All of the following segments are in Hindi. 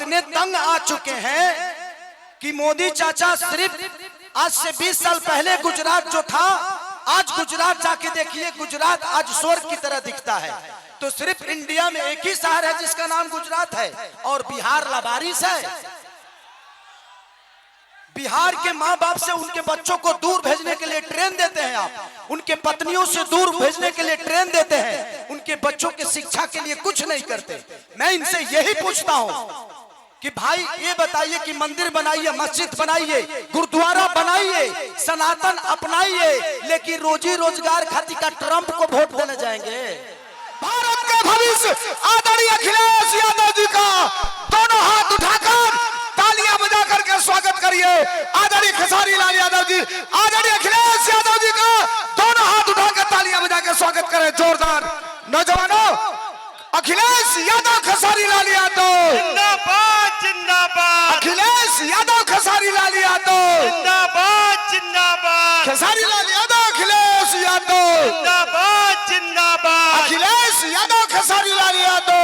इतने तंग आ चुके हैं कि मोदी चाचा सिर्फ आज से 20 साल पहले गुजरात जो था, आज गुजरात जाके देखिए, गुजरात आज स्वर्ग की तरह दिखता है। तो सिर्फ इंडिया में एक ही शहर है जिसका नाम गुजरात है, और बिहार लावारिस है। बिहार के माँ बाप से उनके बच्चों को दूर भेजने के लिए ट्रेन देते हैं आप, उनके पत्नियों से दूर भेजने के लिए ट्रेन देते हैं, उनके बच्चों के शिक्षा के लिए कुछ नहीं करते। मैं इनसे यही पूछता हूँ कि भाई ये बताइए कि मंदिर बनाइए, मस्जिद बनाइए, गुरुद्वारा बनाइए, सनातन अपनाइए, लेकिन रोजी रोजगार खातिर का ट्रंप को वोट देने जाएंगे? भारत के भविष्य आदरणीय अखिलेश यादव जी का दोनों हाथ उठाकर तालियां बजा करके स्वागत करिए। आदरणीय खेसारी लाल यादव जी, आदरणीय अखिलेश यादव जी का दोनों हाथ उठाकर तालियां बजा कर स्वागत करें। जोरदार नौजवानों, अखिलेश यादव, खेसारी लाल यादव जिंदाबाद जिंदाबाद, अखिलेश यादव, खेसारी लाल यादव जिंदाबाद जिंदाबाद, खेसारी लाल यादव, अखिलेश यादव जिंदाबाद जिंदाबाद, अखिलेश यादव, खेसारी लाल यादव।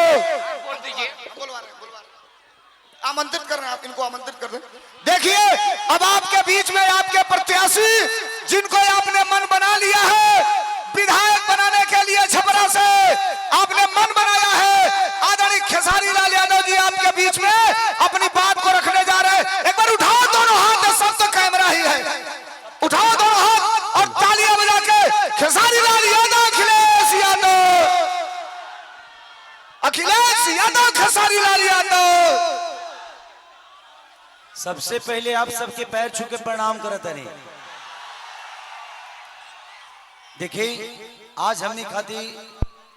आमंत्रित कर रहे हैं आप, इनको आमंत्रित कर दें। देखिए, अब आपके बीच में आपके प्रत्याशी जिनको आपने मन बना लिया है, विधायक बनाने के लिए छपरा से आपने मन बनाया है, आदरणीय खेसारी लाल यादव जी आपके बीच में अपनी बात को रखने जा रहे हैं। एक बार उठाओ दोनों हाथ, सब तो कैमरा ही है, उठाओ दोनों हाथ और तालियां बजा के खेसारी लाल यादव, अखिलेश यादव, अखिलेश यादव, खेसारी लाल यादव। सबसे पहले आप सबके पैर छू के प्रणाम करत नहीं। देखिए, आज हमने खाती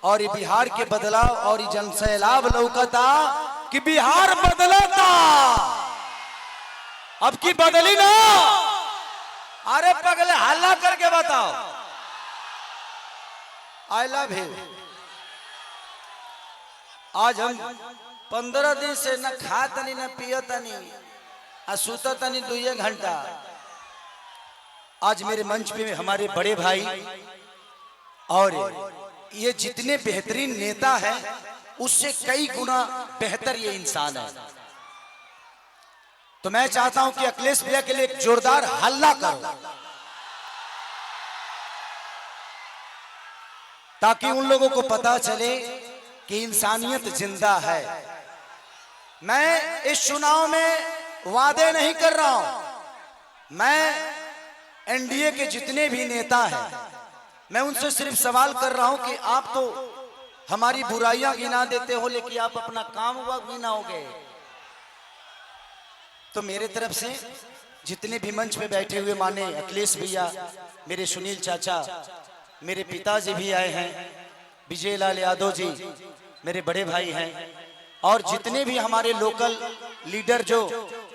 और ये बिहार के बदलाव और ये जनसैलाब लौकता कि बिहार बदलता, अब की बदली ना। अरे पगले हल्ला करके बताओ, आई लव यू। आज हम 15 दिन से न खातनी न पियतनी, सुततनी 2 घंटा। आज मेरे मंच पे हमारे बड़े भाई और ये जितने बेहतरीन नेता हैं उससे कई गुना बेहतर ये इंसान है। तो मैं चाहता हूं कि अखिलेश भैया के लिए एक जोरदार हल्ला करो, ताकि उन लोगों को पता चले कि इंसानियत जिंदा है। मैं इस चुनाव में वादे नहीं कर रहा हूं, मैं एनडीए के जितने भी नेता हैं मैं उनसे सिर्फ सवाल कर रहा हूं कि आप तो हमारी बुराइयां गिना देते हो, लेकिन आप अपना काम हुआ गिनाओगे। तो मेरे तरफ से जितने भी मंच पे बैठे हुए माने अखिलेश भैया, मेरे सुनील चाचा, मेरे पिताजी भी आए हैं, विजय लाल यादव जी मेरे बड़े भाई हैं, और जितने भी हमारे लोकल लीडर जो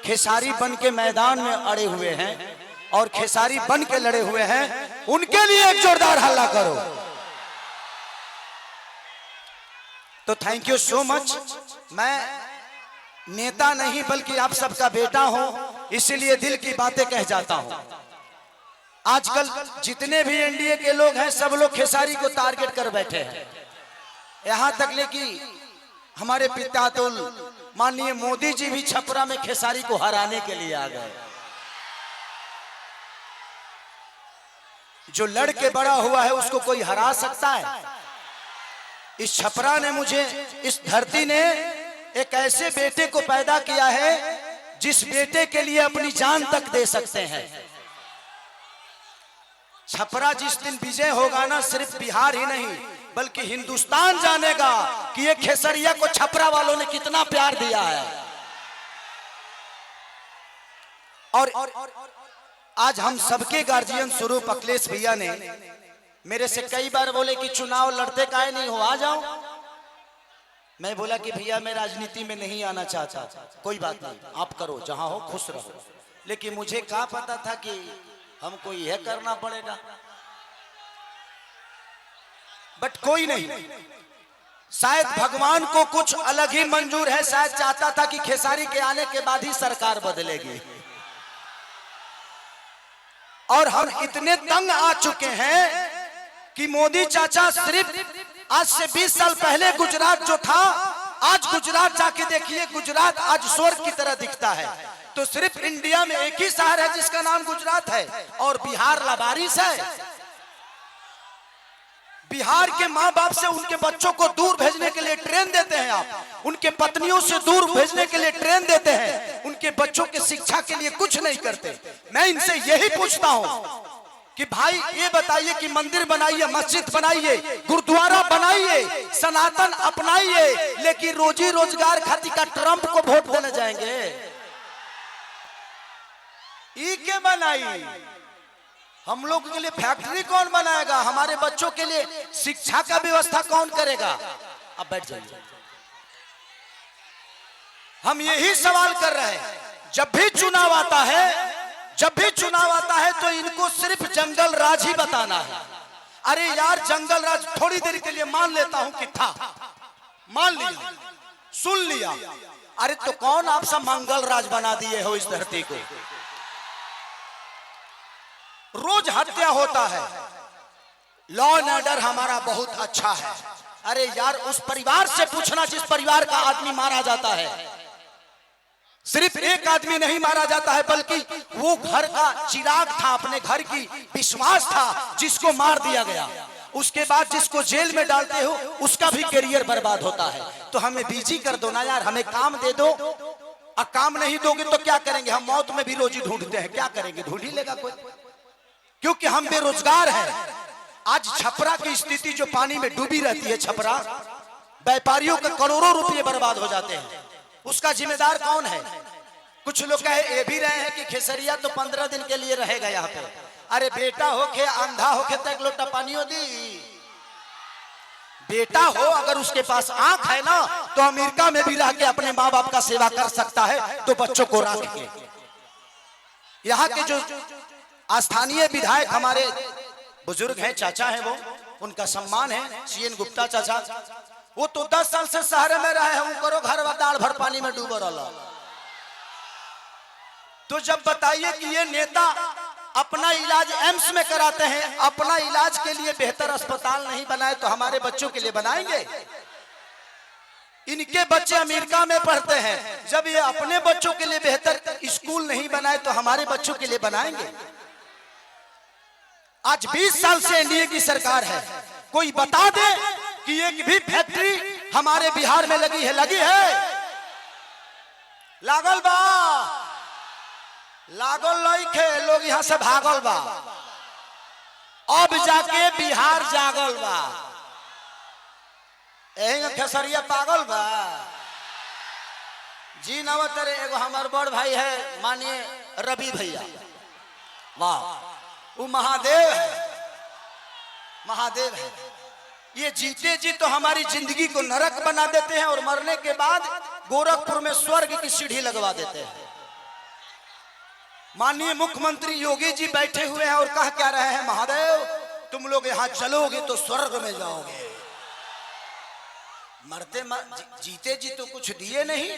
खेसारी बन के मैदान में अड़े हुए हैं और खेसारी बन के लड़े हुए हैं, उनके लिए एक जोरदार हल्ला करो। तो थैंक यू सो मच। मैं नेता नहीं बल्कि आप सबका बेटा हूं, इसीलिए दिल की बातें कह जाता हूं। आजकल जितने भी एनडीए के लोग हैं सब लोग खेसारी को टारगेट कर बैठे हैं, यहां तक ले कि हमारे पितातुल माननीय मोदी जी भी छपरा में खेसारी को हराने के लिए आ गए। जो लड़के बड़ा हुआ है उसको कोई हरा सकता है? इस छपरा ने मुझे, इस धरती ने एक ऐसे बेटे को पैदा किया है जिस बेटे के लिए अपनी जान तक दे सकते हैं। छपरा जिस दिन विजय होगा ना, सिर्फ बिहार ही नहीं बल्कि हिंदुस्तान जानेगा कि ये खेसरिया को छपरा वालों ने कितना प्यार दिया है। और आज हम सबके गार्जियन स्वरूप अखिलेश भैया ने मेरे से कई बार बोले कि चुनाव लड़ते काहे नहीं हो, आ जाओ। मैं बोला कि भैया मैं राजनीति में नहीं आना चाहता, कोई बात नहीं, आप करो, जहां हो खुश रहो। लेकिन मुझे क्या पता था कि हमको यह करना पड़ेगा। बट कोई नहीं, शायद भगवान को कुछ अलग ही मंजूर है, शायद चाहता था कि खेसारी के आने के बाद ही सरकार बदलेगी। और हम इतने तंग आ चुके हैं कि मोदी चाचा सिर्फ आज से 20 साल पहले गुजरात जो था, आज गुजरात जाके देखिए, गुजरात आज स्वर्ग की तरह दिखता है। तो सिर्फ इंडिया में एक ही शहर है जिसका नाम गुजरात है, और बिहार लावारिस है। बिहार के माँ बाप से उनके बच्चों को दूर भेजने के लिए ट्रेन देते हैं आप, उनके पत्नियों से दूर भेजने के लिए ट्रेन देते हैं, उनके बच्चों के शिक्षा के लिए कुछ नहीं करते। मैं इनसे यही पूछता हूँ कि भाई ये बताइए कि मंदिर बनाइए, मस्जिद बनाइए, गुरुद्वारा बनाइए, सनातन अपनाइए, लेकिन रोजी रोजगार खातिर का ट्रंप को वोट देने जाएंगे? ई के बनाई? हम लोग के लिए फैक्ट्री कौन बनाएगा? हमारे बच्चों के लिए शिक्षा का व्यवस्था कौन करेगा? अब बैठ जाइए। हम यही सवाल कर रहे हैं। जब भी चुनाव आता है, जब भी चुनाव आता है तो इनको सिर्फ जंगल राज ही बताना है। अरे यार, जंगल राज थोड़ी देर के लिए मान लेता हूं कि था, मान लिया, सुन लिया। अरे तो कौन आप सब मंगल राज बना दिए हो इस धरती को? रोज हत्या होता है, लॉ एंड ऑर्डर हमारा बहुत अच्छा है। अरे यार, उस परिवार से पूछना जिस परिवार का आदमी मारा जाता है। सिर्फ एक आदमी नहीं मारा जाता है, बल्कि वो घर का चिराग था, अपने घर की विश्वास था, जिसको मार दिया गया। उसके बाद जिसको जेल में डालते हो उसका भी करियर बर्बाद होता है। तो हमें बिजी कर दो ना यार, हमें काम दे दो। और काम नहीं दोगे तो क्या करेंगे? हम मौत में भी रोजी ढूंढते हैं, क्या करेंगे? ढूंढ ही लेगा कोई, क्योंकि हम बेरोजगार हैं। आज छपरा की स्थिति जो पानी में डूबी रहती है, छपरा व्यापारियों के करोड़ों रुपए बर्बाद हो जाते हैं। उसका जिम्मेदार कौन है? कुछ लोग कहे ये भी रहे हैं कि खेसरिया तो 15 दिन के लिए रहेगा यहाँ पे। अरे बेटा होके अंधा होके तक लोटा पानियों दी। बेटा हो अगर उसके पास आंख है ना, तो अमेरिका में भी रह के अपने माँ बाप का सेवा कर सकता है। तो बच्चों को रख के यहाँ के जो स्थानीय विधायक हमारे बुजुर्ग हैं, चाचा हैं, वो उनका सम्मान है, सीएन गुप्ता चाचा। वो तो 10 साल से शहर में रहे हैं, करो घर दाल भर पानी में डूबो रहा। तो जब बताइए कि ये नेता अपना इलाज एम्स में कराते हैं, अपना इलाज के लिए बेहतर अस्पताल नहीं बनाए तो हमारे बच्चों के लिए बनाएंगे? इनके बच्चे अमेरिका में पढ़ते हैं, जब ये अपने बच्चों के लिए बेहतर स्कूल नहीं बनाए तो हमारे बच्चों के लिए बनाएंगे? आज 20 साल से एनडीए की सरकार है, कोई बता दे कि एक भी फैक्ट्री हमारे बिहार में लगी है? लगी है? लागल बा? लागल नहीं खे, लोग यहां से भागल बा। अब जाके बिहार जागल बा। खेसरिया पागल बा जी। नवतर एगो हमार बड़ भाई है, मानिए रवि भैया, वाह, वो महादेव है, महादेव है। ये जीते जी तो हमारी जिंदगी को नरक बना देते हैं, और मरने के बाद गोरखपुर में स्वर्ग की सीढ़ी लगवा देते हैं। माननीय मुख्यमंत्री योगी जी बैठे हुए हैं और कह क्या रहे हैं, महादेव तुम लोग यहाँ चलोगे तो स्वर्ग में जाओगे। मरते जीते जी तो कुछ दिए नहीं,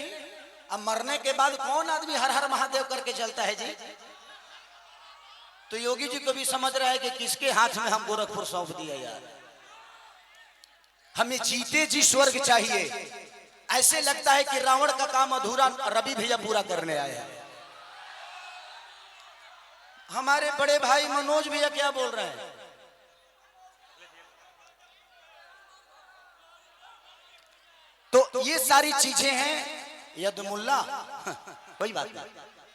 अब मरने के बाद कौन आदमी हर हर महादेव करके चलता है जी? तो योगी जी को भी समझ रहा है कि किसके हाथ में हम गोरखपुर सौंप दिया यार। हमें जीते जी स्वर्ग चाहिए। ऐसे लगता है कि रावण का काम अधूरा रवि भैया पूरा करने आए हैं। हमारे बड़े भाई मनोज भैया क्या बोल रहे हैं? तो ये सारी चीजें हैं। यदमुल्ला कोई बात नहीं,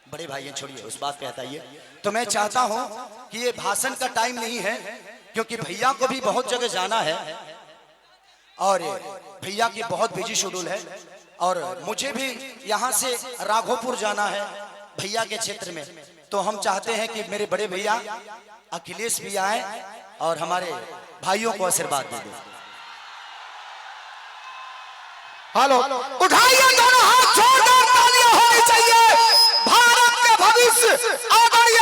बड़े भाई हैं, छोड़िए, उस बात पे बताइए। तो मैं चाहता हूं कि ये भाषण का टाइम नहीं है, क्योंकि भैया को भी बहुत जगह जाना है और भैया की बहुत बिजी शेड्यूल है, और मुझे भी यहाँ से राघोपुर जाना है भैया के क्षेत्र में। तो हम चाहते हैं कि मेरे बड़े भैया अखिलेश भी आए और हमारे भाइयों को आशीर्वाद दे दें। हेलो, उठाइए दोनों हाथ, जोरदार तालियां होनी चाहिए। भारत के भविष्य आदरणीय